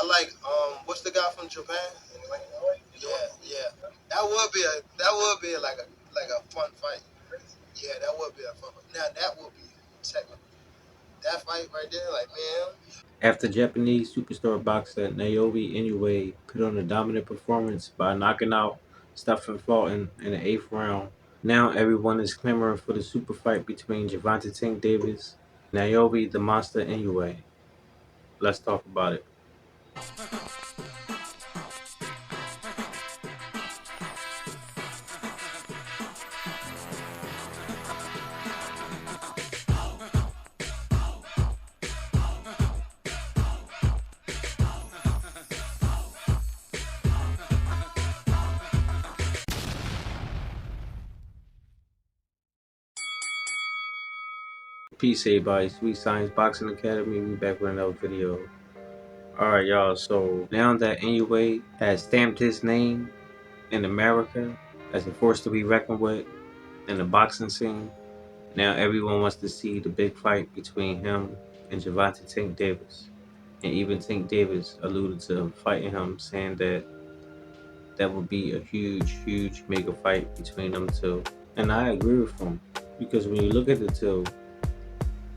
I like what's the guy from Japan? Yeah. That would be like a fun fight. Yeah, that would be a fun fight. Now that would be technical. That fight right there, like man. After Japanese superstar boxer Naoya Inoue put on a dominant performance by knocking out Stephen Fulton in the 8th round, now everyone is clamoring for the super fight between Gervonta Tank Davis and Naoya the Monster Inoue. Let's talk about it. Peace, everybody. Sweet Science Boxing Academy. We back with another video. Alright, y'all. So now that Inoue has stamped his name in America as a force to be reckoned with in the boxing scene, now everyone wants to see the big fight between him and Gervonta Tank Davis. And even Tank Davis alluded to fighting him, saying that that would be a huge mega fight between them two. And I agree with him, because when you look at the two,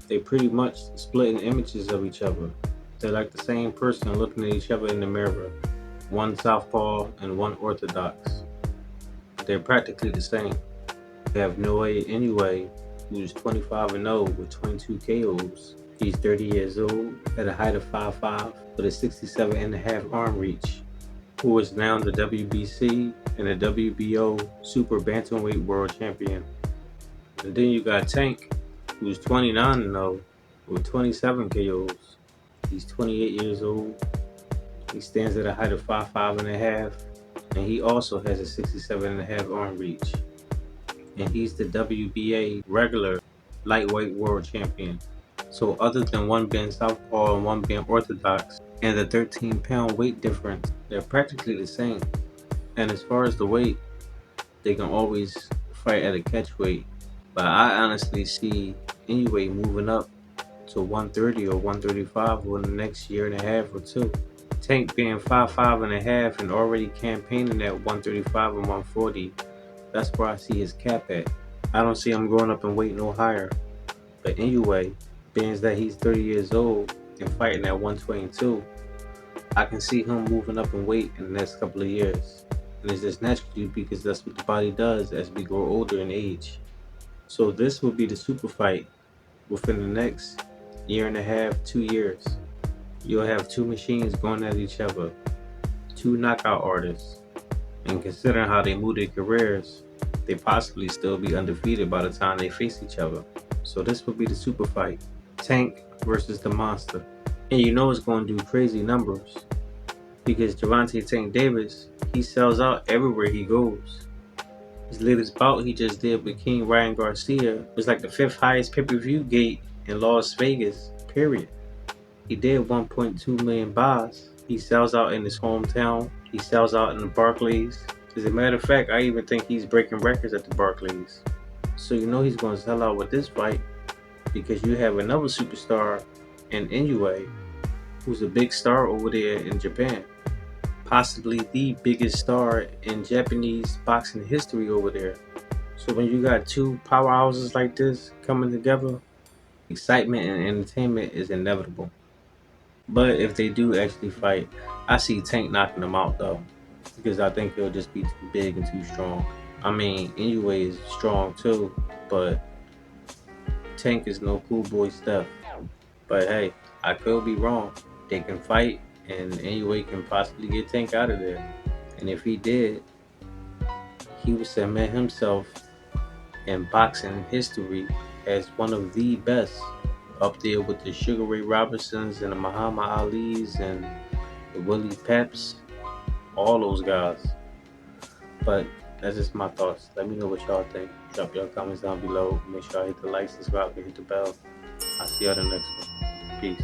they pretty much splitting images of each other. They're like the same person looking at each other in the mirror. One southpaw and one orthodox. They're practically the same. They have Naoya Inoue, who's 25-0 with 22 KOs. He's 30 years old, at a height of 5'5", with a 67.5 arm reach, who is now the WBC and the WBO Super Bantamweight World Champion. And then you got Tank, who's 29-0 with 27 KOs. He's 28 years old. He stands at a height of 5'5.5", and he also has a 67.5 arm reach. And he's the WBA regular lightweight world champion. So other than one being southpaw and one being orthodox, and the 13-pound weight difference, they're practically the same. And as far as the weight, they can always fight at a catch weight. But I honestly see Inoue moving up to 130 or 135 within the next year and a half or two. Tank being 5'5.5" and already campaigning at 135 and 140, that's where I see his cap at. I don't see him going up in weight no higher. But Inoue, being that he's 30 years old and fighting at 122, I can see him moving up in weight in the next couple of years. And it's just naturally, because that's what the body does as we grow older in age. So this will be the super fight within the next year and a half, 2 years. You'll have two machines going at each other, two knockout artists. And considering how they move their careers, they possibly still be undefeated by the time they face each other. So this will be the super fight. Tank versus the Monster. And you know it's going to do crazy numbers, because Gervonta Tank Davis, he sells out everywhere he goes. His latest bout he just did with King Ryan Garcia was like the 5th highest pay-per-view gate in Las Vegas, period. He did 1.2 million buys. He sells out in his hometown. He sells out in the Barclays. As a matter of fact, I even think he's breaking records at the Barclays. So you know he's going to sell out with this fight, because you have another superstar in Inoue, who's a big star over there in Japan. Possibly the biggest star in Japanese boxing history over there. So when you got two powerhouses like this coming together, excitement and entertainment is inevitable. But if they do actually fight, I see Tank knocking them out though, because I think he'll just be too big and too strong. I mean, Inoue is strong too, but Tank is no cool boy stuff. But hey, I could be wrong. They can fight, and Inoue can possibly get Tank out of there. And if he did, he would cement himself in boxing history as one of the best, up there with the Sugar Ray Robinsons and the Muhammad Alis and the Willie Peps, all those guys. But that's just my thoughts. Let me know what y'all think. Drop your comments down below. Make sure I hit the like, subscribe, and hit the bell. I'll see y'all in the next one. Peace.